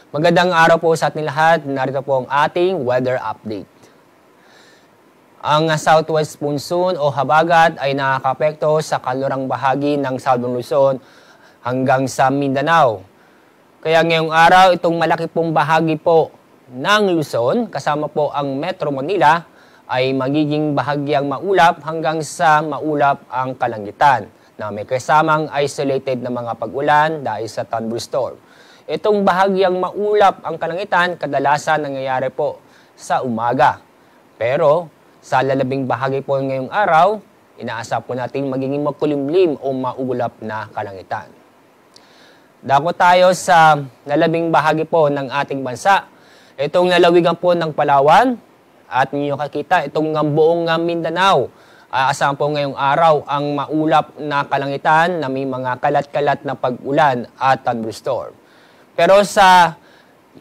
Magandang araw po sa ating lahat. Narito po ang ating weather update. Ang southwest monsoon o habagat ay nakakapekto sa kanlurang bahagi ng Southern Luzon hanggang sa Mindanao. Kaya ngayong araw, itong malaki pong bahagi po ng Luzon, kasama po ang Metro Manila, ay magiging bahagyang maulap hanggang sa maulap ang kalangitan na may kasamang isolated na mga pag-ulan dahil sa thunderstorm. Itong bahagyang maulap ang kalangitan, kadalasan nangyayari po sa umaga. Pero sa lalabing bahagi po ngayong araw, inaasap po natin magiging makulimlim o maulap na kalangitan. Dako tayo sa lalabing bahagi po ng ating bansa. Itong lalawigan po ng Palawan at ninyo kakita itong buong Mindanao. Aasahan po ngayong araw ang maulap na kalangitan na may mga kalat-kalat na pag-ulan at thunderstorm. Pero sa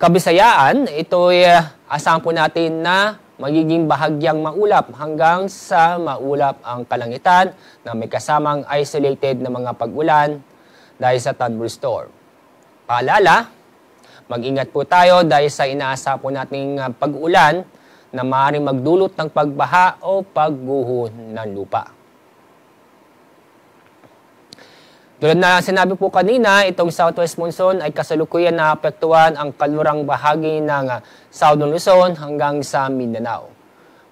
Kabisayaan, ito'y asahan po natin na magiging bahagyang maulap hanggang sa maulap ang kalangitan na may kasamang isolated na mga pag-ulan dahil sa thunderstorm. Paalala, mag-ingat po tayo dahil sa inaasa po nating pag-ulan na maaaring magdulot ng pagbaha o pagguho ng lupa. Tulad na sinabi po kanina, itong southwest monsoon ay kasalukuyan na apektuhan ang kanlurang bahagi ng Southern Luzon hanggang sa Mindanao.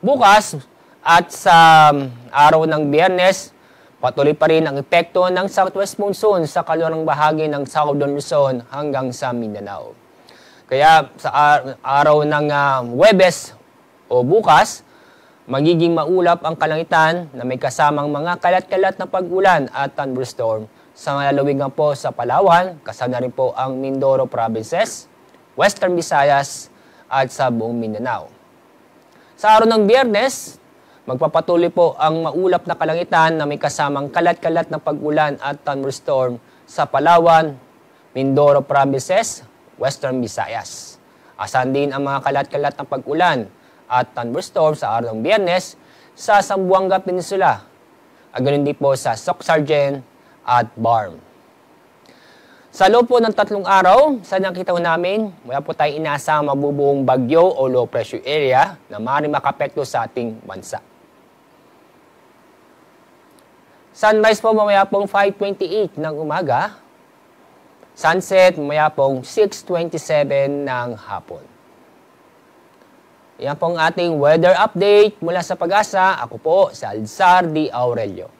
Bukas at sa araw ng Biyernes, patuloy pa rin ang epekto ng southwest monsoon sa kanlurang bahagi ng Southern Luzon hanggang sa Mindanao. Kaya sa araw ng Huwebes o bukas, magiging maulap ang kalangitan na may kasamang mga kalat-kalat na pag-ulan at thunderstorm sa lalawigan po sa Palawan, kasama rin po ang Mindoro Provinces, Western Visayas at sa buong Mindanao. Sa araw ng Biyernes, magpapatuloy po ang maulap na kalangitan na may kasamang kalat-kalat na pag-ulan at thunderstorm sa Palawan, Mindoro Provinces, Western Visayas. Asahan din ang mga kalat-kalat na pag-ulan at thunderstorm sa araw ng Biyernes sa Zamboanga Peninsula. Ganoon din po sa Soc-Sargent at Barm. Sa loob po ng 3 araw, sa nakita namin, wala po tayong inaasang mabubuong bagyo o low pressure area na maaaring makapekto sa ating bansa. Sunrise po mamaya pong 5:28 ng umaga. Sunset mamaya pong 6:27 ng hapon. Yan pong ating weather update mula sa Pag-asa. Ako po si Alzar D. Aurelio.